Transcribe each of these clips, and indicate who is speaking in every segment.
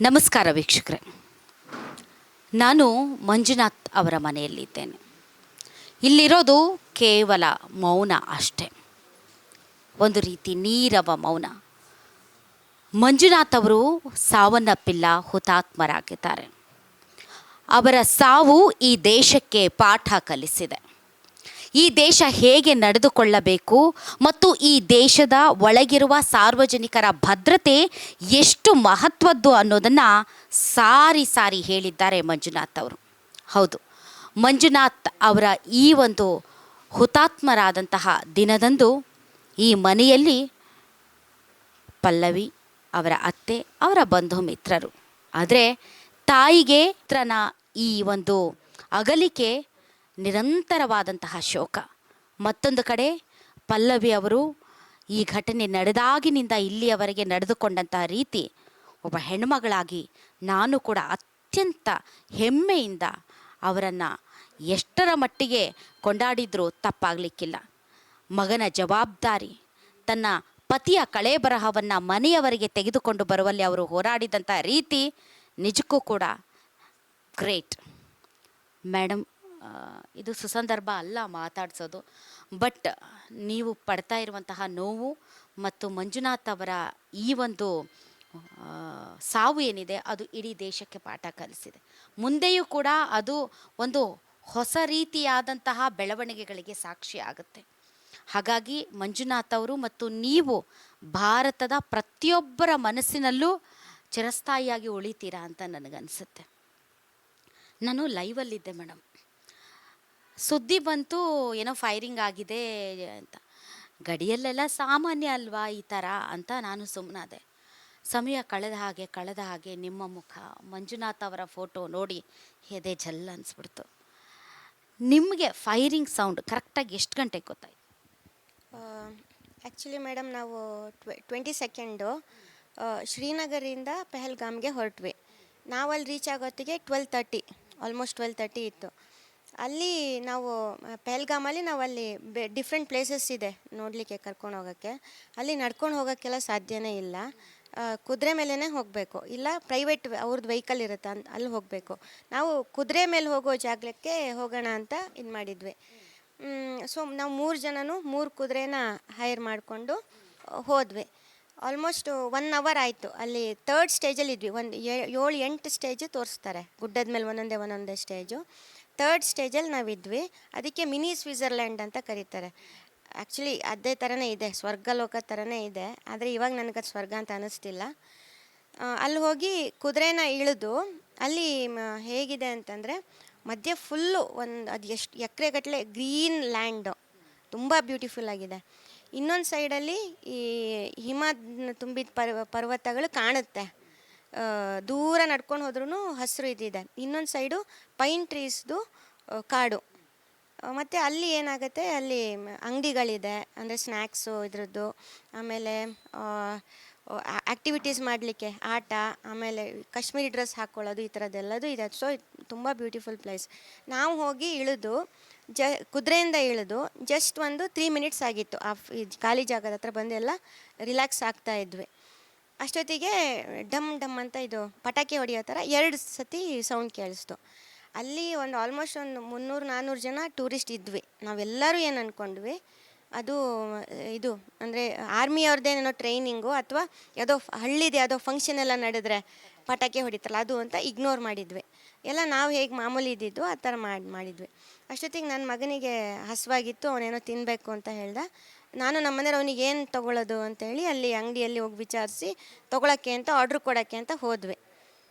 Speaker 1: ನಮಸ್ಕಾರ ವೀಕ್ಷಕರೇ, ನಾನು ಮಂಜುನಾಥ್ ಅವರ ಮನೆಯಲ್ಲಿದ್ದೇನೆ. ಇಲ್ಲಿರೋದು ಕೇವಲ ಮೌನ ಅಷ್ಟೆ, ಒಂದು ರೀತಿ ನೀರವ ಮೌನ. ಮಂಜುನಾಥ್ ಅವರು ಸಾವನ್ನಪ್ಪಿಲ್ಲ, ಹುತಾತ್ಮರಾಗಿದ್ದಾರೆ. ಅವರ ಸಾವು ಈ ದೇಶಕ್ಕೆ ಪಾಠ ಕಲಿಸಿದೆ. ಈ ದೇಶ ಹೇಗೆ ನಡೆದುಕೊಳ್ಳಬೇಕು ಮತ್ತು ಈ ದೇಶದ ಒಳಗಿರುವ ಸಾರ್ವಜನಿಕರ ಭದ್ರತೆ ಎಷ್ಟು ಮಹತ್ವದ್ದು ಅನ್ನೋದನ್ನು ಸಾರಿ ಸಾರಿ ಹೇಳಿದ್ದಾರೆ ಮಂಜುನಾಥ್ ಅವರು. ಹೌದು, ಮಂಜುನಾಥ್ ಅವರ ಈ ಒಂದು ಹುತಾತ್ಮರಾದಂತಹ ದಿನದಂದು ಈ ಮನೆಯಲ್ಲಿ ಪಲ್ಲವಿ, ಅವರ ಅತ್ತೆ, ಅವರ ಬಂಧು ಮಿತ್ರರು, ಆದರೆ ತಾಯಿಗೆ ತ್ರನ ಈ ಒಂದು ಅಗಲಿಕೆ ನಿರಂತರವಾದಂತಹ ಶೋಕ. ಮತ್ತೊಂದು ಕಡೆ ಪಲ್ಲವಿ ಅವರು ಈ ಘಟನೆ ನಡೆದಾಗಿನಿಂದ ಇಲ್ಲಿಯವರೆಗೆ ನಡೆದುಕೊಂಡಂತಹ ರೀತಿ, ಒಬ್ಬ ಹೆಣ್ಮಗಳಾಗಿ ನಾನು ಕೂಡ ಅತ್ಯಂತ ಹೆಮ್ಮೆಯಿಂದ ಅವರನ್ನು ಎಷ್ಟರ ಮಟ್ಟಿಗೆ ಕೊಂಡಾಡಿದರೂ ತಪ್ಪಾಗಲಿಕ್ಕಿಲ್ಲ. ಮಗನ ಜವಾಬ್ದಾರಿ, ತನ್ನ ಪತಿಯ ಕಳೇಬರಹವನ್ನು ಮನೆಯವರೆಗೆ ತೆಗೆದುಕೊಂಡು ಬರುವಲ್ಲಿ ಅವರು ಹೋರಾಡಿದಂಥ ರೀತಿ ನಿಜಕ್ಕೂ ಕೂಡ ಗ್ರೇಟ್. ಮೇಡಮ್, ಇದು ಸುಸಂದರ್ಭ ಅಲ್ಲ ಮಾತಾಡಿಸೋದು, ಬಟ್ ನೀವು ಪಡ್ತಾ ಇರುವಂತಹ ನೋವು ಮತ್ತು ಮಂಜುನಾಥ್ ಅವರ ಈ ಒಂದು ಸಾವು ಏನಿದೆ ಅದು ಇಡೀ ದೇಶಕ್ಕೆ ಪಾಠ ಕಲಿಸಿದೆ. ಮುಂದೆಯೂ ಕೂಡ ಅದು ಒಂದು ಹೊಸ ರೀತಿಯಾದಂತಹ ಬೆಳವಣಿಗೆಗಳಿಗೆ ಸಾಕ್ಷಿ ಆಗುತ್ತೆ. ಹಾಗಾಗಿ ಮಂಜುನಾಥ್ ಅವರು ಮತ್ತು ನೀವು ಭಾರತದ ಪ್ರತಿಯೊಬ್ಬರ ಮನಸ್ಸಿನಲ್ಲೂ ಚಿರಸ್ಥಾಯಿಯಾಗಿ ಉಳಿತೀರಾ ಅಂತ ನನಗನ್ಸುತ್ತೆ. ನಾನು ಲೈವಲ್ಲಿದ್ದೆ ಮೇಡಮ್, ಸುದ್ದಿ ಬಂತು ಏನೋ ಫೈರಿಂಗ್ ಆಗಿದೆ ಅಂತ. ಗಡಿಯಲ್ಲೆಲ್ಲ ಸಾಮಾನ್ಯ ಅಲ್ವಾ ಈ ಥರ ಅಂತ ನಾನು ಸುಮ್ಮನಾದೆ. ಸಮಯ ಕಳೆದ ಹಾಗೆ ನಿಮ್ಮ ಮುಖ, ಮಂಜುನಾಥ್ ಅವರ ಫೋಟೋ ನೋಡಿ ಎದೆ ಜಲ್ ಅನಿಸ್ಬಿಡ್ತು. ನಿಮಗೆ ಫೈರಿಂಗ್ ಸೌಂಡ್ ಕರೆಕ್ಟಾಗಿ ಎಷ್ಟು ಗಂಟೆಗೆ ಗೊತ್ತಾಯ್ತು?
Speaker 2: ಆ್ಯಕ್ಚುಲಿ ಮೇಡಮ್, ನಾವು 22 ಶ್ರೀನಗರಿಂದ ಪೆಹಲ್ಗಾಮ್ಗೆ ಹೊರಟ್ವಿ. ನಾವು ಅಲ್ಲಿ ರೀಚ್ ಆಗೋತ್ತಿಗೆ 12:30, ಆಲ್ಮೋಸ್ಟ್ 12:30 ಇತ್ತು. ಅಲ್ಲಿ ನಾವು ಪೆಹಲ್ಗಾಮಲ್ಲಿ ನಾವು ಅಲ್ಲಿ ಡಿಫ್ರೆಂಟ್ ಪ್ಲೇಸಸ್ ಇದೆ ನೋಡಲಿಕ್ಕೆ, ಕರ್ಕೊಂಡು ಹೋಗೋಕ್ಕೆ. ಅಲ್ಲಿ ನಡ್ಕೊಂಡು ಹೋಗೋಕ್ಕೆಲ್ಲ ಸಾಧ್ಯನೇ ಇಲ್ಲ, ಕುದುರೆ ಮೇಲೇ ಹೋಗಬೇಕು, ಇಲ್ಲ ಪ್ರೈವೇಟ್ ಅವ್ರದ್ದು ವೆಹಿಕಲ್ ಇರುತ್ತೆ ಅಲ್ಲಿ ಹೋಗಬೇಕು. ನಾವು ಕುದುರೆ ಮೇಲೆ ಹೋಗೋ ಜಾಗಕ್ಕೆ ಹೋಗೋಣ ಅಂತ ಇದು ಮಾಡಿದ್ವಿ. ಸೊ ನಾವು 3 ಜನನೂ 3 ಕುದುರೆನ ಹೈರ್ ಮಾಡಿಕೊಂಡು ಹೋದ್ವಿ. ಆಲ್ಮೋಸ್ಟ್ 1 ಅವರ್ ಆಯಿತು. ಅಲ್ಲಿ 3rd ಸ್ಟೇಜಲ್ಲಿ ಇದ್ವಿ. 7-8 ಸ್ಟೇಜು ತೋರಿಸ್ತಾರೆ ಗುಡ್ಡದ ಮೇಲೆ, ಒಂದೊಂದೇ ಸ್ಟೇಜು. 3rd ಸ್ಟೇಜಲ್ಲಿ ನಾವಿದ್ವಿ. ಅದಕ್ಕೆ ಮಿನಿ ಸ್ವಿಟ್ಜರ್ಲ್ಯಾಂಡ್ ಅಂತ ಕರೀತಾರೆ. ಆ್ಯಕ್ಚುಲಿ ಅದೇ ಥರನೇ ಇದೆ, ಸ್ವರ್ಗಲೋಕ ಥರನೇ ಇದೆ. ಆದರೆ ಇವಾಗ ನನಗದು ಸ್ವರ್ಗ ಅಂತ ಅನ್ನಿಸ್ತಿಲ್ಲ. ಅಲ್ಲಿ ಹೋಗಿ ಕುದುರೆನ ಇಳಿದು ಅಲ್ಲಿ ಹೇಗಿದೆ ಅಂತಂದರೆ, ಮಧ್ಯೆ ಫುಲ್ಲು ಅದು ಎಷ್ಟು ಎಕರೆಗಟ್ಟಲೆ ಗ್ರೀನ್ ಲ್ಯಾಂಡು, ತುಂಬ ಬ್ಯೂಟಿಫುಲ್ ಆಗಿದೆ. ಇನ್ನೊಂದು ಸೈಡಲ್ಲಿ ಈ ಹಿಮ ತುಂಬಿದ ಪರ್ವತಗಳು ಕಾಣುತ್ತೆ, ದೂರ ನಡ್ಕೊಂಡು ಹೋದ್ರೂ ಹಸಿರು ಇದಿದೆ. ಇನ್ನೊಂದು ಸೈಡು ಪೈನ್ ಟ್ರೀಸ್ದು ಕಾಡು. ಮತ್ತು ಅಲ್ಲಿ ಏನಾಗುತ್ತೆ, ಅಲ್ಲಿ ಅಂಗಡಿಗಳಿದೆ, ಅಂದರೆ ಸ್ನ್ಯಾಕ್ಸು ಇದ್ರದ್ದು, ಆಮೇಲೆ ಆ್ಯಕ್ಟಿವಿಟೀಸ್ ಮಾಡಲಿಕ್ಕೆ ಆಟ, ಆಮೇಲೆ ಕಾಶ್ಮೀರಿ ಡ್ರೆಸ್ ಹಾಕ್ಕೊಳ್ಳೋದು, ಈ ಥರದ್ದೆಲ್ಲದು ಇದೆ. ಸೊ ತುಂಬ ಬ್ಯೂಟಿಫುಲ್ ಪ್ಲೇಸ್. ನಾವು ಹೋಗಿ ಇಳಿದು ಕುದುರೆಯಿಂದ ಇಳಿದು ಜಸ್ಟ್ ಒಂದು 3 ಮಿನಿಟ್ಸ್ ಆಗಿತ್ತು. ಖಾಲಿ ಜಾಗದ ಹತ್ರ ಬಂದು ಎಲ್ಲ ರಿಲ್ಯಾಕ್ಸ್ ಆಗ್ತಾ ಇದ್ವಿ. ಅಷ್ಟೊತ್ತಿಗೆ ಡಮ್ ಡಮ್ ಅಂತ ಇದು ಪಟಾಕಿ ಹೊಡೆಯೋ ಥರ 2 ಸತಿ ಸೌಂಡ್ ಕೇಳಿಸ್ತು. ಅಲ್ಲಿ ಒಂದು ಆಲ್ಮೋಸ್ಟ್ ಒಂದು 300-400 ಜನ ಟೂರಿಸ್ಟ್ ಇದ್ವಿ. ನಾವೆಲ್ಲರೂ ಏನು ಅಂದ್ಕೊಂಡ್ವಿ, ಅದು ಇದು ಅಂದರೆ ಆರ್ಮಿಯವ್ರದ್ದೇನೋ ಟ್ರೈನಿಂಗು, ಅಥವಾ ಯಾವುದೋ ಹಳ್ಳಿದು ಯಾವುದೋ ಫಂಕ್ಷನ್ ಎಲ್ಲ ನಡೆದ್ರೆ ಪಟಾಕಿ ಹೊಡಿತಲ್ಲ ಅದು ಅಂತ ಇಗ್ನೋರ್ ಮಾಡಿದ್ವಿ. ಎಲ್ಲ ನಾವು ಹೇಗೆ ಮಾಮೂಲಿ ಇದ್ದಿದ್ದು ಆ ಥರ ಮಾಡಿದ್ವಿ. ಅಷ್ಟೊತ್ತಿಗೆ ನನ್ನ ಮಗನಿಗೆ ಹಸಿವಾಗಿತ್ತು, ಅವನೇನೋ ತಿನ್ನಬೇಕು ಅಂತ ಹೇಳ್ದ. ನಾನು ನಮ್ಮ ಮನೇಲಿ ಅವನಿಗೆ ಏನು ತೊಗೊಳ್ಳೋದು ಅಂತೇಳಿ ಅಲ್ಲಿ ಅಂಗಡಿಯಲ್ಲಿ ಹೋಗಿ ವಿಚಾರಿಸಿ ತೊಗೊಳಕ್ಕೆ ಅಂತ ಆರ್ಡ್ರ್ ಕೊಡೋಕ್ಕೆ ಅಂತ ಹೋದ್ವಿ.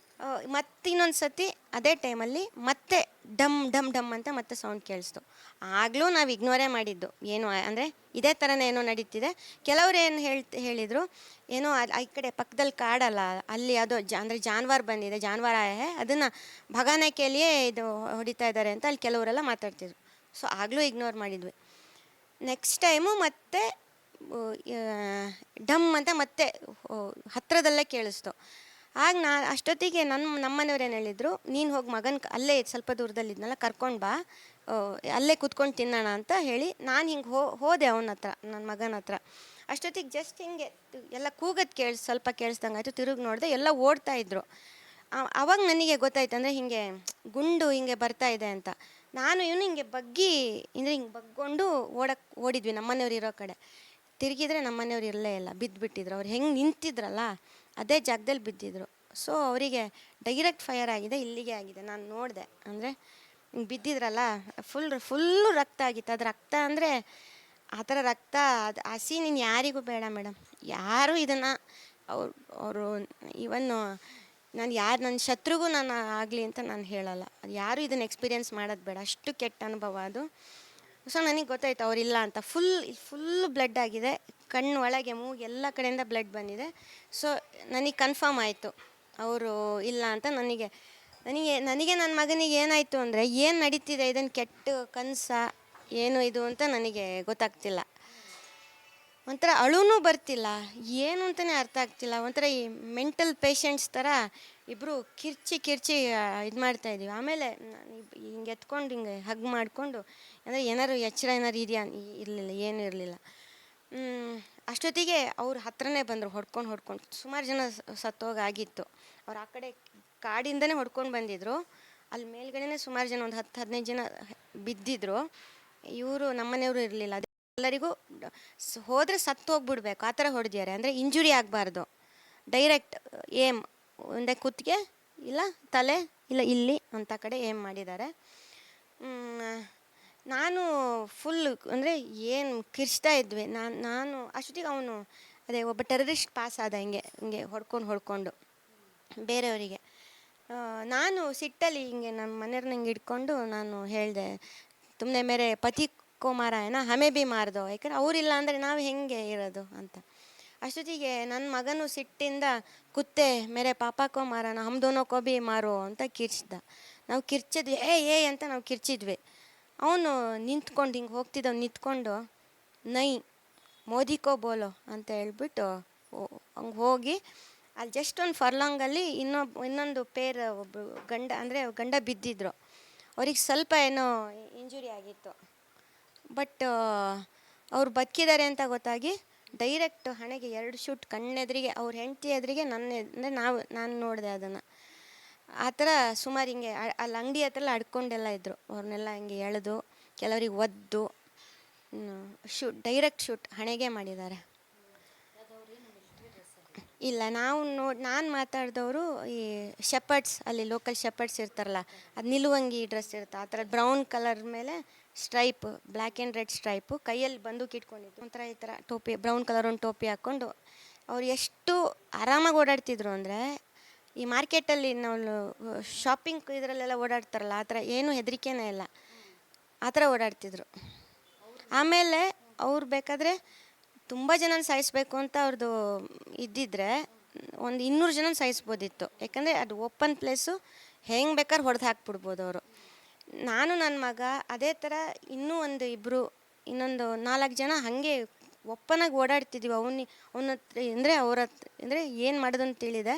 Speaker 2: ಮತ್ತಿನ್ನೊಂದು ಸತಿ ಅದೇ ಟೈಮಲ್ಲಿ ಮತ್ತೆ ಡಮ್ ಡಮ್ ಡಮ್ ಅಂತ ಮತ್ತೆ ಸೌಂಡ್ ಕೇಳಿಸ್ತು. ಆಗಲೂ ನಾವು ಇಗ್ನೋರೇ ಮಾಡಿದ್ದು, ಏನು ಅಂದರೆ ಇದೇ ಥರನೇ ಏನೋ ನಡೀತಿದೆ. ಕೆಲವ್ರು ಏನು ಹೇಳಿದರು, ಏನೋ ಈ ಕಡೆ ಪಕ್ಕದಲ್ಲಿ ಕಾಡಲ್ಲ, ಅಲ್ಲಿ ಯಾವುದೋ ಅಂದರೆ ಜಾನುವಾರು ಬಂದಿದೆ, ಜಾನುವಾರು ಅದನ್ನು ಭಗಾನೆ ಕೇಳಿಯೇ ಇದು ಹೊಡಿತಾ ಇದ್ದಾರೆ ಅಂತ ಅಲ್ಲಿ ಕೆಲವರೆಲ್ಲ ಮಾತಾಡ್ತಿದ್ರು. ಸೊ ಆಗಲೂ ಇಗ್ನೋರ್ ಮಾಡಿದ್ವಿ. ನೆಕ್ಸ್ಟ್ ಟೈಮು ಮತ್ತೆ ಡಮ್ ಅಂತ ಮತ್ತೆ ಹತ್ತಿರದಲ್ಲೇ ಕೇಳಿಸ್ತು. ಆಗ ಅಷ್ಟೊತ್ತಿಗೆ ನಮ್ಮನೆಯವ್ರು ಏನು ಹೇಳಿದರು, ನೀನು ಹೋಗಿ ಮಗನ ಅಲ್ಲೇ ಸ್ವಲ್ಪ ದೂರದಲ್ಲಿದ್ನಲ್ಲ ಕರ್ಕೊಂಡು ಬಾ, ಅಲ್ಲೇ ಕೂತ್ಕೊಂಡು ತಿನ್ನೋಣ ಅಂತ ಹೇಳಿ ನಾನು ಹಿಂಗೆ ಹೋದೆ ಅವನ ಹತ್ರ, ನನ್ನ ಮಗನ ಹತ್ರ. ಅಷ್ಟೊತ್ತಿಗೆ ಜಸ್ಟ್ ಹಿಂಗೆ ಎಲ್ಲ ಕೂಗೋದು ಸ್ವಲ್ಪ ಕೇಳಿಸ್ದಂಗೆ ಆಯಿತು. ತಿರುಗಿ ನೋಡಿದೆ, ಎಲ್ಲ ಓಡ್ತಾಯಿದ್ರು. ಆವಾಗ ನನಗೆ ಗೊತ್ತಾಯ್ತು, ಅಂದರೆ ಹಿಂಗೆ ಗುಂಡು ಹಿಂಗೆ ಬರ್ತಾ ಇದೆ ಅಂತ. ನಾನು ಇವನು ಹಿಂಗೆ ಬಗ್ಗಿ ಅಂದರೆ ಹಿಂಗೆ ಬಗ್ಕೊಂಡು ಓಡಿದ್ವಿ ನಮ್ಮನೆಯವ್ರು ಇರೋ ಕಡೆ. ತಿರುಗಿದ್ರೆ ನಮ್ಮನೆಯವ್ರು ಇರಲೇ ಇಲ್ಲ, ಬಿದ್ದುಬಿಟ್ಟಿದ್ರು. ಅವ್ರು ಹೆಂಗೆ ನಿಂತಿದ್ರಲ್ಲ ಅದೇ ಜಾಗದಲ್ಲಿ ಬಿದ್ದಿದ್ರು. ಸೊ ಅವರಿಗೆ ಡೈರೆಕ್ಟ್ ಫೈರ್ ಆಗಿದೆ, ಇಲ್ಲಿಗೆ ಆಗಿದೆ. ನಾನು ನೋಡಿದೆ, ಅಂದರೆ ಹಿಂಗೆ ಬಿದ್ದಿದ್ರಲ್ಲ, ಫುಲ್ಲು ರಕ್ತ ಆಗಿತ್ತು. ಅದು ರಕ್ತ ಅಂದರೆ ಆ ಥರ ರಕ್ತ, ಅದು ಆ ಸೀನ್ ಇನ್ನು ಯಾರಿಗೂ ಬೇಡ ಮೇಡಮ್. ಯಾರು ಇದನ್ನು ಅವರು ಇವನ್ನು ನನ್ನ ಶತ್ರುಗೂ ನಾನು ಆಗಲಿ ಅಂತ ನಾನು ಹೇಳಲ್ಲ. ಅದು ಯಾರು ಇದನ್ನು ಎಕ್ಸ್ಪೀರಿಯೆನ್ಸ್ ಮಾಡೋದು ಬೇಡ, ಅಷ್ಟು ಕೆಟ್ಟ ಅನುಭವ ಅದು. ಸೊ ನನಗೆ ಗೊತ್ತಾಯ್ತು ಅವರಿಲ್ಲ ಅಂತ. ಫುಲ್ ಬ್ಲಡ್ ಆಗಿದೆ, ಕಣ್ಣು ಒಳಗೆ ಮೂಗು ಎಲ್ಲ ಕಡೆಯಿಂದ ಬ್ಲಡ್ ಬಂದಿದೆ. ಸೊ ನನಗೆ ಕನ್ಫರ್ಮ್ ಆಯಿತು ಅವರು ಇಲ್ಲ ಅಂತ. ನನಗೆ ನನ್ನ ಮಗನಿಗೆ ಏನಾಯಿತು ಅಂದರೆ, ಏನು ನಡೀತಿದೆ, ಇದನ್ನು ಕೆಟ್ಟ ಕನಸ ಏನು ಇದು ಅಂತ ನನಗೆ ಗೊತ್ತಾಗ್ತಿಲ್ಲ. ಒಂಥರ ಅಳುನೂ ಬರ್ತಿಲ್ಲ, ಏನು ಅಂತಲೇ ಅರ್ಥ ಆಗ್ತಿಲ್ಲ. ಒಂಥರ ಈ ಮೆಂಟಲ್ ಪೇಷಂಟ್ಸ್ ಥರ ಇಬ್ಬರು ಕಿರ್ಚಿ ಇದು ಮಾಡ್ತಾಯಿದ್ದೀವಿ. ಆಮೇಲೆ ಹಿಂಗೆ ಎತ್ಕೊಂಡು ಹಿಂಗೆ ಹಗ್ ಮಾಡಿಕೊಂಡು, ಅಂದರೆ ಏನಾರು ಎಚ್ಚರ ಏನಾರು ಇದೆಯಾ, ಇರಲಿಲ್ಲ, ಏನೂ ಇರಲಿಲ್ಲ. ಅಷ್ಟೊತ್ತಿಗೆ ಅವ್ರ ಹತ್ರನೇ ಬಂದರು ಹೊಡ್ಕೊಂಡು. ಸುಮಾರು ಜನ ಸತ್ತೋಗಾಗಿತ್ತು. ಅವ್ರು ಆ ಕಡೆ ಕಾಡಿಂದನೇ ಹೊಡ್ಕೊಂಡು ಬಂದಿದ್ದರು. ಅಲ್ಲಿ ಮೇಲ್ಗಡೆನೇ ಸುಮಾರು ಜನ, ಒಂದು 10-15 ಜನ ಬಿದ್ದಿದ್ರು. ಇವರು ನಮ್ಮನೆಯವರು ಇರಲಿಲ್ಲ. ಎಲ್ಲರಿಗೂ ಹೋದರೆ ಸತ್ತು ಹೋಗ್ಬಿಡ್ಬೇಕು ಆ ಥರ ಹೊಡೆದಿದ್ದಾರೆ. ಅಂದರೆ ಇಂಜುರಿ ಆಗಬಾರ್ದು, ಡೈರೆಕ್ಟ್ ಏಮ್, ಒಂದೇ ಕುತ್ತಿಗೆ ಇಲ್ಲ ತಲೆ ಇಲ್ಲ ಇಲ್ಲಿ ಅಂತ ಕಡೆ ಏಮ್ ಮಾಡಿದ್ದಾರೆ. ನಾನು ಫುಲ್ ಅಂದರೆ ಏನು ಕಿರ್ಚ್ತಾ ಇದ್ವಿ. ನಾನು ಅಷ್ಟೊತ್ತಿಗೆ ಅವನು ಅದೇ ಒಬ್ಬ ಟೆರರಿಸ್ಟ್ ಪಾಸ್ ಆದ, ಹಿಂಗೆ ಹೊಡ್ಕೊಂಡು ಬೇರೆಯವರಿಗೆ. ನಾನು ಸಿಟ್ಟಲ್ಲಿ ಹಿಂಗೆ ನಮ್ಮ ಮನೆಯವ್ರನ್ನ ಹಿಂಗೆ ಹಿಡ್ಕೊಂಡು ನಾನು ಹೇಳಿದೆ, ತುಮ್ನೆ ಮೇರೆ ಪತಿ ಕೋ ಮಾರ ಏನ ಹಮೆ ಬಿ ಮಾರ್ದೋ, ಯಾಕಂದ್ರೆ ಅವರಿಲ್ಲ ಅಂದರೆ ನಾವು ಹೆಂಗೆ ಇರೋದು ಅಂತ. ಅಷ್ಟೊತ್ತಿಗೆ ನನ್ನ ಮಗನು ಸಿಟ್ಟಿಂದ, ಕುತ್ತೆ ಮೇರೆ ಪಾಪ ಕೋ ಮಾರನ ಹಮ್ ದೋನೋ ಕೋ ಬಿ ಮಾರೋ ಅಂತ ಕಿರ್ಚ್ದ. ನಾವು ಕಿರ್ಚಿದ್ವಿ, ಏ ಅಂತ ನಾವು ಕಿರ್ಚಿದ್ವಿ. ಅವನು ನಿಂತ್ಕೊಂಡು ಹಿಂಗೆ ಹೋಗ್ತಿದ್ದವ್, ನಿಂತ್ಕೊಂಡು ನೈ ಮೋದಿ ಕೋ ಬೋಲೋ ಅಂತ ಹೇಳ್ಬಿಟ್ಟು ಹಂಗೆ ಹೋಗಿ ಅಲ್ಲಿ ಜಸ್ಟ್ ಒಂದು ಫರ್ಲಾಂಗಲ್ಲಿ ಇನ್ನೊಂದು ಪೇರ್ ಒಬ್ಬರು ಗಂಡ ಬಿದ್ದಿದ್ರು. ಅವ್ರಿಗೆ ಸ್ವಲ್ಪ ಏನೋ ಇಂಜುರಿ ಆಗಿತ್ತು. ಬಟ್ ಅವ್ರು ಬದುಕಿದ್ದಾರೆ ಅಂತ ಗೊತ್ತಾಗಿ ಡೈರೆಕ್ಟ್ ಹಣೆಗೆ 2 ಶೂಟ್ ಕಣ್ಣೆದ್ರಿಗೆ, ಅವ್ರ ಹೆಂಡತಿ ಎದುರಿಗೆ ನಾನು ನೋಡಿದೆ ಅದನ್ನು. ಆ ಥರ ಸುಮಾರು ಹಿಂಗೆ ಅಲ್ಲಿ ಅಂಗಡಿ ಹತ್ರ ಅಡ್ಕೊಂಡೆಲ್ಲ ಇದ್ದರು. ಅವ್ರನ್ನೆಲ್ಲ ಹಿಂಗೆ ಎಳೆದು ಕೆಲವ್ರಿಗೆ ಒದ್ದು ಡೈರೆಕ್ಟ್ ಶೂಟ್ ಹಣೆಗೆ ಮಾಡಿದ್ದಾರೆ. ಇಲ್ಲ, ನಾನು ಮಾತಾಡಿದವರು ಈ ಶೆಪರ್ಡ್ಸ್, ಅಲ್ಲಿ ಲೋಕಲ್ ಶೆಪರ್ಡ್ಸ್ ಇರ್ತಾರಲ್ಲ, ಅದು ನಿಲುವಂಗಿ ಡ್ರೆಸ್ ಇರುತ್ತೆ, ಆ ಥರ ಬ್ರೌನ್ ಕಲರ್ ಮೇಲೆ ಸ್ಟ್ರೈಪ್, ಬ್ಲ್ಯಾಕ್ ಆ್ಯಂಡ್ ರೆಡ್ ಸ್ಟ್ರೈಪು, ಕೈಯಲ್ಲಿ ಬಂದೂಕು ಇಟ್ಕೊಂಡಿದ್ದು, ಒಂಥರ ಈ ಥರ ಟೋಪಿ, ಬ್ರೌನ್ ಕಲರ್ ಒಂದು ಟೋಪಿ ಹಾಕ್ಕೊಂಡು ಅವ್ರು ಎಷ್ಟು ಆರಾಮಾಗಿ ಓಡಾಡ್ತಿದ್ರು ಅಂದರೆ, ಈ ಮಾರ್ಕೆಟಲ್ಲಿ ನಾವು ಶಾಪಿಂಗ್ ಇದರಲ್ಲೆಲ್ಲ ಓಡಾಡ್ತಾರಲ್ಲ ಆ ಥರ ಏನೂ ಹೆದರಿಕೆನೇ ಇಲ್ಲ, ಆ ಥರ ಓಡಾಡ್ತಿದ್ರು. ಆಮೇಲೆ ಅವ್ರು ಬೇಕಾದರೆ ತುಂಬ ಜನ ಸಾಯಿಸ್ಬೇಕು ಅಂತ ಅವ್ರದ್ದು ಇದ್ದಿದ್ರೆ ಒಂದು 200 ಜನ ಸಾಯಿಸ್ಬೋದಿತ್ತು. ಯಾಕಂದರೆ ಅದು ಓಪನ್ ಪ್ಲೇಸು, ಹೆಂಗೆ ಬೇಕಾದ್ರೆ ಹೊಡೆದು ಹಾಕ್ಬಿಡ್ಬೋದು ಅವರು. ನಾನು ನನ್ನ ಮಗ ಅದೇ ಥರ ಇನ್ನೊಂದು 4 ಜನ ಹಾಗೆ ಒಪ್ಪನಾಗಿ ಓಡಾಡ್ತಿದ್ವಿ. ಅವನ ಅಂದರೆ ಏನು ಮಾಡೋದು ಅಂತ ತಿಳಿದೆ.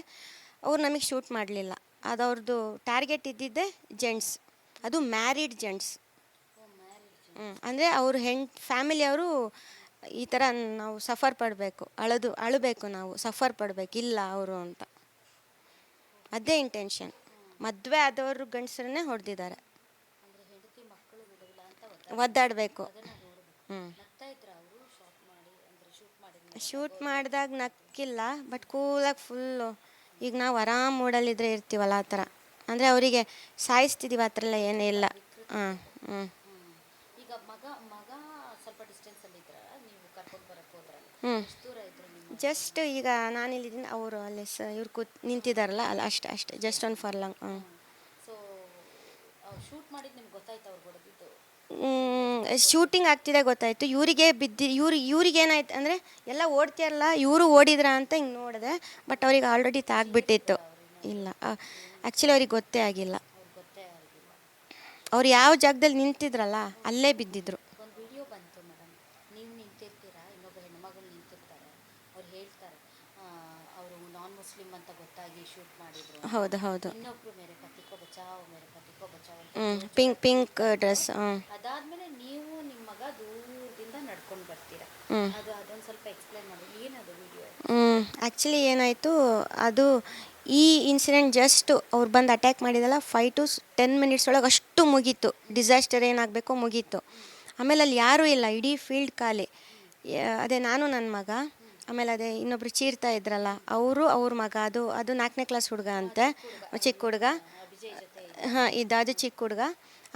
Speaker 2: ಅವ್ರು ನಮಗೆ ಶೂಟ್ ಮಾಡಲಿಲ್ಲ. ಅದು ಅವ್ರದ್ದು ಟಾರ್ಗೆಟ್ ಇದ್ದಿದ್ದೆ ಜೆಂಟ್ಸ್, ಅದು ಮ್ಯಾರಿಡ್ ಜೆಂಟ್ಸ್. ಅಂದರೆ ಅವ್ರ ಫ್ಯಾಮಿಲಿಯವರು ಈ ಥರ ನಾವು ಸಫರ್ ಪಡಬೇಕು, ಅಳಬೇಕು, ನಾವು ಸಫರ್ ಪಡಬೇಕು, ಇಲ್ಲ ಅವರು ಅಂತ. ಅದೇ ಇಂಟೆನ್ಷನ್. ಮದುವೆ ಆದವರು ಗಂಡಸರನ್ನೇ ಹೊಡೆದಿದ್ದಾರೆ, ಒದ್ದಾಡಬೇಕು. ಶೂಟ್ ಮಾಡಿದಾಗ ನಕ್ಕಿಲ್ಲ, ಬಟ್ ಕೂಲಾಗಿ ಫುಲ್ಲು. ಈಗ ನಾವು ಆರಾಮ್ ಮೂಡಲ್ಲಿದ್ದರೆ ಇರ್ತೀವಲ್ಲ ಆ ಥರ. ಅಂದರೆ ಅವರಿಗೆ ಸಾಯಿಸ್ತಿದ್ದೀವಿ, ಆ ಥರ ಎಲ್ಲ ಏನೂ ಇಲ್ಲ.
Speaker 1: ಈಗ ಮಗ ಸ್ವಲ್ಪ ಡಿಸ್ಟೆನ್ಸಲ್ಲಿ ಇದ್ರ, ನೀವು ಕರ್ಕೊಂಡು ಬರಕ್ಕೆ ಹೋದ್ರಲ್ಲ,
Speaker 2: ಜಸ್ಟ್ ಈಗ ನಾನಿಲ್ಲಿದ್ದೀನಿ, ಅವರು ಅಲ್ಲಿ ಇವ್ರು ನಿಂತಿದ್ದಾರಲ್ಲ ಅಲ್ಲಿ, ಅಷ್ಟೇ ಜಸ್ಟ್ ಒಂದು ಫರ್ಲಾಂಗ್.
Speaker 1: ಸೊ ಶೂಟ್ ಮಾಡಿದ್ದು ನಿಮ್ಗೆ ಗೊತ್ತಾಯ್ತು ಅವ್ರು ಹೊಡೆದಿದ್ದು?
Speaker 2: ಶೂಟಿಂಗ್ ಆಗ್ತಿದೆ ಗೊತ್ತಾಯಿತು. ಇವ್ರಿಗೆ ಏನಾಯ್ತು ಅಂದರೆ, ಎಲ್ಲ ಓಡ್ತಿರಲ್ಲ, ಇವರು ಓಡಿದ್ರ ಅಂತ ಹಿಂಗೆ ನೋಡಿದೆ. ಬಟ್ ಅವ್ರಿಗೆ ಆಲ್ರೆಡಿ ತಾಗ್ಬಿಟ್ಟಿತ್ತು. ಇಲ್ಲ, ಆ್ಯಕ್ಚುಲಿ ಅವ್ರಿಗೆ ಗೊತ್ತೇ ಆಗಿಲ್ಲ. ಅವ್ರು ಯಾವ ಜಾಗದಲ್ಲಿ ನಿಂತಿದ್ರಲ್ಲ ಅಲ್ಲೇ ಬಿದ್ದಿದ್ರು.
Speaker 1: ಒಂದು ವಿಡಿಯೋ ಬಂತು ಮೇಡಮ್, ನೀವು ನಿಂತಿರ್ತೀರಾ, ಇನ್ನೊಬ್ಬ ಹೆಣ್ಮಗಳು ನಿಂತಿರ್ತಾರೆ, ಅವ್ರು ಹೇಳ್ತಾರೆ ಅವರು ನಾನ್ ಮುಸ್ಲಿಂ ಅಂತ ಗೊತ್ತಾಗಿ ಶೂಟ್ ಮಾಡಿದ್ರು.
Speaker 2: ಹೌದು.
Speaker 1: ಇನ್ನೊಬ್ರು ಮೇರೆ ಪತಿಕೋ ಬಚಾವ್
Speaker 2: ಪಿಂಕ್ ಡ್ರೆಸ್.
Speaker 1: ಅದಾದ್ಮೇಲೆ ನೀವು ನಿಮ್ಮ ಮಗ ದೂರದಿಂದ ನಡ್ಕೊಂಡು ಬರ್ತೀರಾ, ಅದೊಂದು ಸ್ವಲ್ಪ ಎಕ್ಸ್ಪ್ಲೈನ್ ಮಾಡಿ, ಏನದು ವಿಡಿಯೋ?
Speaker 2: ಆ್ಯಕ್ಚುಲಿ ಏನಾಯಿತು, ಅದು ಈ ಇನ್ಸಿಡೆಂಟ್ ಜಸ್ಟ್ ಅವ್ರು ಬಂದು ಅಟ್ಯಾಕ್ ಮಾಡಿದಲ್ಲ 5 to 10 ಮಿನಿಟ್ಸ್ ಒಳಗೆ ಅಷ್ಟು ಮುಗೀತು. ಡಿಸಾಸ್ಟರ್ ಏನಾಗಬೇಕೋ ಮುಗೀತು. ಆಮೇಲೆ ಅಲ್ಲಿ ಯಾರೂ ಇಲ್ಲ, ಇಡೀ ಫೀಲ್ಡ್ ಖಾಲಿ. ಅದೇ ನಾನು ನನ್ನ ಮಗ, ಆಮೇಲೆ ಅದೇ ಇನ್ನೊಬ್ರು ಚೀರ್ತಾ ಇದ್ರಲ್ಲ ಅವರು, ಅವ್ರ ಮಗ, ಅದು 4ನೇ ಕ್ಲಾಸ್ ಹುಡುಗ ಅಂತೆ, ಚಿಕ್ಕ ಹುಡುಗ. ಹಾಂ, ಅದು ಚಿಕ್ಕ ಹುಡುಗ.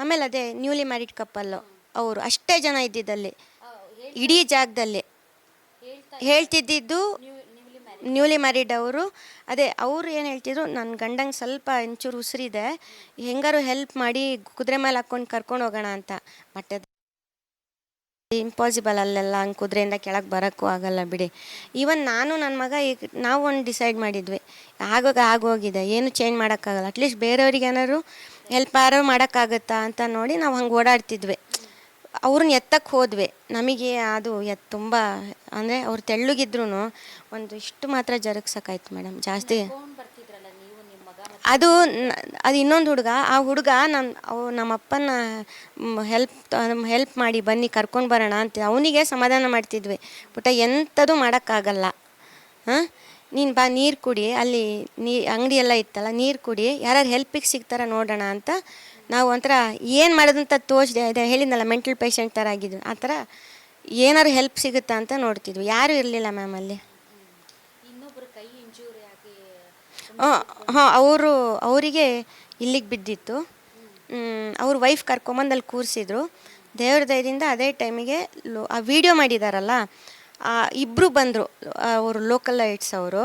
Speaker 2: ಆಮೇಲೆ ಅದೇ ನ್ಯೂಲಿ ಮ್ಯಾರಿಡ್ ಕಪ್ಪಲ್ಲು, ಅವರು ಅಷ್ಟೇ ಜನ ಇದ್ದಿದ್ದಲ್ಲಿ ಇಡೀ ಜಾಗದಲ್ಲಿ. ಹೇಳ್ತಿದ್ದಿದ್ದು ನ್ಯೂಲಿ ಮ್ಯಾರಿಡ್ ಅವರು. ಅದೇ ಅವ್ರು ಏನು ಹೇಳ್ತಿದ್ರು, ನನ್ನ ಗಂಡಂಗೆ ಸ್ವಲ್ಪ ಒಂಚೂರು ಉಸಿರಿದೆ, ಹೆಂಗಾರು ಹೆಲ್ಪ್ ಮಾಡಿ ಕುದುರೆ ಮೇಲೆ ಹಾಕ್ಕೊಂಡು ಕರ್ಕೊಂಡು ಹೋಗೋಣ ಅಂತ. ಬಟ್ ಅದು ಇಂಪಾಸಿಬಲ್, ಅಲ್ಲೆಲ್ಲ ಹಂಗೆ ಕುದುರೆಯಿಂದ ಕೆಳಗೆ ಬರೋಕ್ಕೂ ಆಗಲ್ಲ ಬಿಡಿ. ಈವನ್ ನಾನು ನನ್ನ ಮಗ ಈಗ ನಾವು ಒಂದು ಡಿಸೈಡ್ ಮಾಡಿದ್ವಿ, ಆಗೋಗಿದೆ, ಏನು ಚೇಂಜ್ ಮಾಡೋಕ್ಕಾಗಲ್ಲ, ಅಟ್ಲೀಸ್ಟ್ ಬೇರೆಯವ್ರಿಗೆ ಏನಾದ್ರು ಹೆಲ್ಪ್ ಯಾರು ಮಾಡೋಕ್ಕಾಗುತ್ತಾ ಅಂತ ನೋಡಿ ನಾವು ಹಂಗೆ ಓಡಾಡ್ತಿದ್ವಿ. ಅವ್ರನ್ನ ಎತ್ತಕ್ಕೆ ಹೋದ್ವಿ. ನಮಗೆ ಅದು ತುಂಬ ಅಂದರೆ ಅವ್ರು ತೆಳ್ಳಗಿದ್ರು ಒಂದು ಇಷ್ಟು ಮಾತ್ರ ಜರುಗ್ಸೋಕ್ಕಾಯ್ತು ಮೇಡಮ್, ಜಾಸ್ತಿ. ಅದು ಇನ್ನೊಂದು ಹುಡುಗ, ಆ ಹುಡುಗ ನಮ್ಮಪ್ಪನ ಹೆಲ್ಪ್ ಮಾಡಿ ಬನ್ನಿ ಕರ್ಕೊಂಡು ಬರೋಣ ಅಂತ ಅವನಿಗೆ ಸಮಾಧಾನ ಮಾಡ್ತಿದ್ವಿ. ಪುಟ್ಟ ಎಂಥದ್ದು ಮಾಡೋಕ್ಕಾಗಲ್ಲ, ಹಾಂ, ನೀನು ಬಾ ನೀರು ಕುಡಿ, ಅಲ್ಲಿ ಅಂಗಡಿ ಎಲ್ಲ ಇತ್ತಲ್ಲ, ನೀರು ಕುಡಿ, ಯಾರು ಹೆಲ್ಪಿಗೆ ಸಿಗ್ತಾರ ನೋಡೋಣ ಅಂತ ನಾವು ಒಂಥರ ಏನು ಮಾಡೋದಂತ ತೋಚ್ದೆ. ಅದೇ ಹೇಳಿದ್ನಲ್ಲ, ಮೆಂಟಲ್ ಪೇಷಂಟ್ ಥರ ಆಗಿದ್ವಿ. ಆ ಥರ ಏನಾದ್ರು ಹೆಲ್ಪ್ ಸಿಗುತ್ತಾ ಅಂತ ನೋಡ್ತಿದ್ವಿ. ಯಾರೂ ಇರಲಿಲ್ಲ ಮ್ಯಾಮ್ ಅಲ್ಲಿ. ಹಾಂ, ಅವರಿಗೆ ಇಲ್ಲಿಗೆ ಬಿದ್ದಿತ್ತು. ಅವ್ರ ವೈಫ್ ಕರ್ಕೊಂಬಂದು ಅಲ್ಲಿ ಕೂರಿಸಿದ್ರು. ದೇವ್ರ ದಯದಿಂದ ಅದೇ ಟೈಮಿಗೆ ಆ ವಿಡಿಯೋ ಮಾಡಿದಾರಲ್ಲ, ಇಬ್ಬರು ಬಂದರು, ಅವರು ಲೋಕಲ್ ಲೈಟ್ಸ್ ಅವರು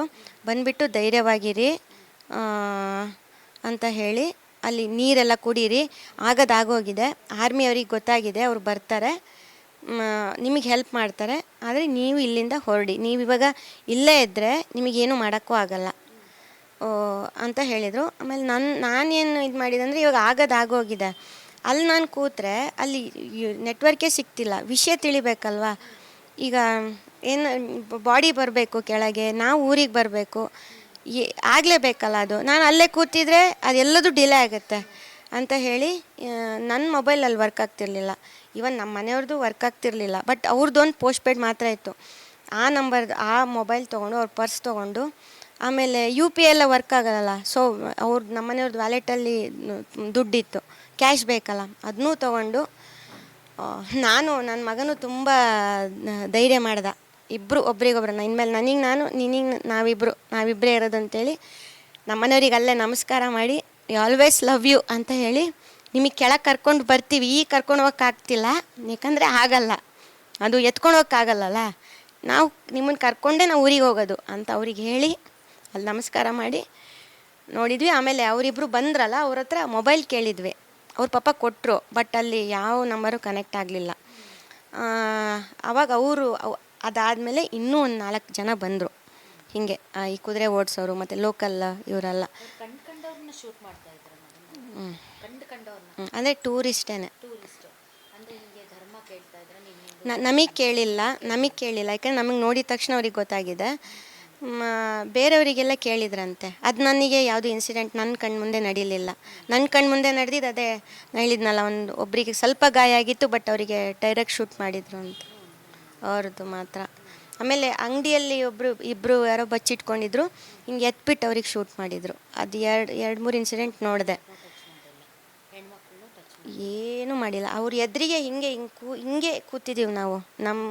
Speaker 2: ಬಂದುಬಿಟ್ಟು ಧೈರ್ಯವಾಗಿರಿ ಅಂತ ಹೇಳಿ, ಅಲ್ಲಿ ನೀರೆಲ್ಲ ಕುಡೀರಿ, ಆಗೋಗಿದೆ, ಆರ್ಮಿಯವ್ರಿಗೆ ಗೊತ್ತಾಗಿದೆ, ಅವ್ರು ಬರ್ತಾರೆ, ನಿಮಗೆ ಹೆಲ್ಪ್ ಮಾಡ್ತಾರೆ, ಆದರೆ ನೀವು ಇಲ್ಲಿಂದ ಹೊರಡಿ, ನೀವು ಇವಾಗ ಇಲ್ಲೇ ಇದ್ದರೆ ನಿಮಗೇನು ಮಾಡೋಕ್ಕೂ ಆಗಲ್ಲ ಅಂತ ಹೇಳಿದರು. ಆಮೇಲೆ ನಾನೇನು ಇದು ಮಾಡಿದೆ ಅಂದರೆ, ಇವಾಗ ಆಗೋಗಿದೆ, ಅಲ್ಲಿ ನಾನು ಕೂತ್ರೆ ಅಲ್ಲಿ ನೆಟ್ವರ್ಕೇ ಸಿಗ್ತಿಲ್ಲ, ವಿಷಯ ತಿಳಿಬೇಕಲ್ವ. ಈಗ ಏನು ಬಾಡಿ ಬರಬೇಕು ಕೆಳಗೆ, ನಾವು ಊರಿಗೆ ಬರಬೇಕು, ಆಗಲೇಬೇಕಲ್ಲ. ಅದು ನಾನು ಅಲ್ಲೇ ಕೂತಿದ್ರೆ ಅದೆಲ್ಲದೂ ಡಿಲೇ ಆಗುತ್ತೆ ಅಂತ ಹೇಳಿ ನನ್ನ ಮೊಬೈಲಲ್ಲಿ ವರ್ಕ್ ಆಗ್ತಿರ್ಲಿಲ್ಲ. ಇವನ್ ನಮ್ಮ ಮನೆಯವ್ರದ್ದು ವರ್ಕ್ ಆಗ್ತಿರ್ಲಿಲ್ಲ, ಬಟ್ ಅವ್ರದ್ದೊಂದು ಪೋಸ್ಟ್ ಪೇಯ್ಡ್ ಮಾತ್ರ ಇತ್ತು. ಆ ಮೊಬೈಲ್ ತೊಗೊಂಡು, ಅವ್ರ ಪರ್ಸ್ ತೊಗೊಂಡು, ಆಮೇಲೆ UPI ಎಲ್ಲ ವರ್ಕ್ ಆಗಲ್ಲ. ಸೊ ನಮ್ಮ ಮನೆಯವ್ರದ್ದು ವ್ಯಾಲೆಟಲ್ಲಿ ದುಡ್ಡಿತ್ತು, ಕ್ಯಾಶ್ ಬೇಕಲ್ಲ, ಅದನ್ನೂ ತೊಗೊಂಡು ನಾನು ನನ್ನ ಮಗನೂ ತುಂಬ ಧೈರ್ಯ ಮಾಡ್ದೆ. ಇಬ್ಬರು ಒಬ್ರಿಗೊಬ್ರು, ಇನ್ಮೇಲೆ ನಿನಗೆ ನಾವಿಬ್ಬರೇ ಇರೋದು ಅಂತೇಳಿ ನಮ್ಮ ಮನೆಯವ್ರಿಗೆ ಅಲ್ಲೇ ನಮಸ್ಕಾರ ಮಾಡಿ, ಆಲ್ವೇಸ್ ಲವ್ ಯು ಅಂತ ಹೇಳಿ, ನಿಮಗೆ ಕೆಳಗೆ ಕರ್ಕೊಂಡು ಬರ್ತೀವಿ, ಈಗ ಕರ್ಕೊಂಡು ಹೋಗೋಕ್ಕಾಗ್ತಿಲ್ಲ, ಯಾಕಂದರೆ ಆಗಲ್ಲ, ಅದು ಎತ್ಕೊಂಡು ಹೋಗೋಕ್ಕಾಗಲ್ಲಲ್ಲ, ನಾವು ನಿಮ್ಮನ್ನು ಕರ್ಕೊಂಡೇ ನಾವು ಊರಿಗೆ ಹೋಗೋದು ಅಂತ ಅವ್ರಿಗೆ ಹೇಳಿ ಅಲ್ಲಿ ನಮಸ್ಕಾರ ಮಾಡಿ ನೋಡಿದ್ವಿ. ಆಮೇಲೆ ಅವರಿಬ್ಬರು ಬಂದ್ರಲ್ಲ, ಅವ್ರ ಹತ್ರ ಮೊಬೈಲ್ ಕೇಳಿದ್ವಿ, ಅವ್ರ ಪಾಪ ಕೊಟ್ಟರು, ಬಟ್ ಅಲ್ಲಿ ಯಾವ ನಂಬರು ಕನೆಕ್ಟ್ ಆಗಲಿಲ್ಲ. ಆವಾಗ ಅದಾದಮೇಲೆ ಇನ್ನೂ ಒಂದು 4 ಜನ ಬಂದರು, ಹೀಗೆ ಈ ಕುದುರೆ ಓಡಿಸೋರು ಮತ್ತು ಲೋಕಲ್ ಇವರೆಲ್ಲ. ಅಂದರೆ ಟೂರಿಸ್ಟೇನೆ. ನಮಗೆ ಕೇಳಿಲ್ಲ, ಯಾಕಂದ್ರೆ ನಮಗೆ ನೋಡಿದ ತಕ್ಷಣ ಅವ್ರಿಗೆ ಗೊತ್ತಾಗಿದೆ. ಬೇರೆಯವರಿಗೆಲ್ಲ ಕೇಳಿದ್ರಂತೆ. ಅದು ನನಗೆ ಯಾವುದು ಇನ್ಸಿಡೆಂಟ್ ನನ್ನ ಕಣ್ಣು ಮುಂದೆ ನಡೀಲಿಲ್ಲ. ನನ್ನ ಕಣ್ಣು ಮುಂದೆ ನಡೆದಿದ್ದು ಅದೇ ಹೇಳಿದ್ನಲ್ಲ, ಒಬ್ಬರಿಗೆ ಸ್ವಲ್ಪ ಗಾಯ ಆಗಿತ್ತು, ಬಟ್ ಅವರಿಗೆ ಡೈರೆಕ್ಟ್ ಶೂಟ್ ಮಾಡಿದರು ಅಂತ, ಅವ್ರದ್ದು ಮಾತ್ರ. ಆಮೇಲೆ ಅಂಗಡಿಯಲ್ಲಿ ಇಬ್ಬರು ಯಾರೋ ಬಚ್ಚಿಟ್ಕೊಂಡಿದ್ರು, ಹಿಂಗೆ ಎತ್ಬಿಟ್ಟು ಅವ್ರಿಗೆ ಶೂಟ್ ಮಾಡಿದರು. ಅದು 2-3 ಇನ್ಸಿಡೆಂಟ್ ನೋಡಿದೆ, ಏನೂ ಮಾಡಿಲ್ಲ. ಅವ್ರ ಎದುರಿಗೆ ಹಿಂಗೆ ಕೂತಿದ್ದೀವಿ ನಾವು, ನಮ್ಮ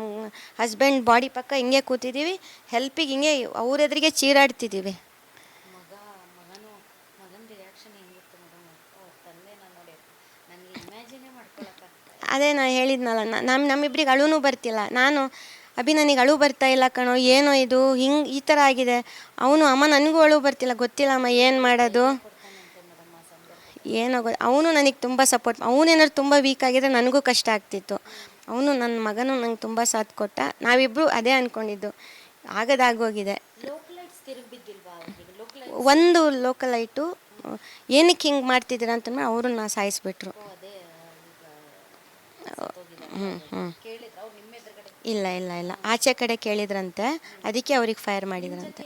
Speaker 2: ಹಸ್ಬೆಂಡ್ ಬಾಡಿ ಪಕ್ಕ ಹಿಂಗೆ ಕೂತಿದ್ದೀವಿ, ಹೆಲ್ಪಿಗೆ ಹಿಂಗೆ ಅವ್ರ ಎದುರಿಗೆ ಚೀರಾಡ್ತಿದ್ದೀವಿ. ಅದೇ ನಾನು ಹೇಳಿದ್ನಲ್ಲ, ನಮ್ಮಿಬ್ಬರಿಗೆ ಅಳುನೂ ಬರ್ತಿಲ್ಲ. ನಾನು ನನಗೆ ಅಳು ಬರ್ತಾ ಇಲ್ಲ ಕಣೋ, ಏನೋ ಇದು ಈ ಥರ ಆಗಿದೆ. ಅಮ್ಮ ನನಗೂ ಅಳು ಬರ್ತಿಲ್ಲ, ಗೊತ್ತಿಲ್ಲ ಅಮ್ಮ ಏನು ಮಾಡೋದು, ಏನೋ ಅವನು ನನಗೆ ತುಂಬ ಸಪೋರ್ಟ್. ಅವನೇನಾದ್ರು ತುಂಬ ವೀಕ್ ಆಗಿದ್ರೆ ನನಗೂ ಕಷ್ಟ ಆಗ್ತಿತ್ತು. ನನ್ನ ಮಗನೂ ನಂಗೆ ತುಂಬ ಸಾಥ್ ಕೊಟ್ಟ. ನಾವಿಬ್ಬರು ಅದೇ ಅಂದ್ಕೊಂಡಿದ್ದು, ಆಗೋಗಿದೆ. ಒಂದು ಲೋಕಲ್ ಲೈಟು ಏನಕ್ಕೆ ಹಿಂಗೆ ಮಾಡ್ತಿದ್ದೀರಾ ಅಂತಂದ್ರೆ ಅವ್ರನ್ನ ಸಾಯಿಸ್ಬಿಟ್ರು. ಇಲ್ಲ ಆಚೆ ಕಡೆ ಕೇಳಿದ್ರಂತೆ, ಅದಕ್ಕೆ ಅವ್ರಿಗೆ ಫೈರ್ ಮಾಡಿದ್ರಂತೆ.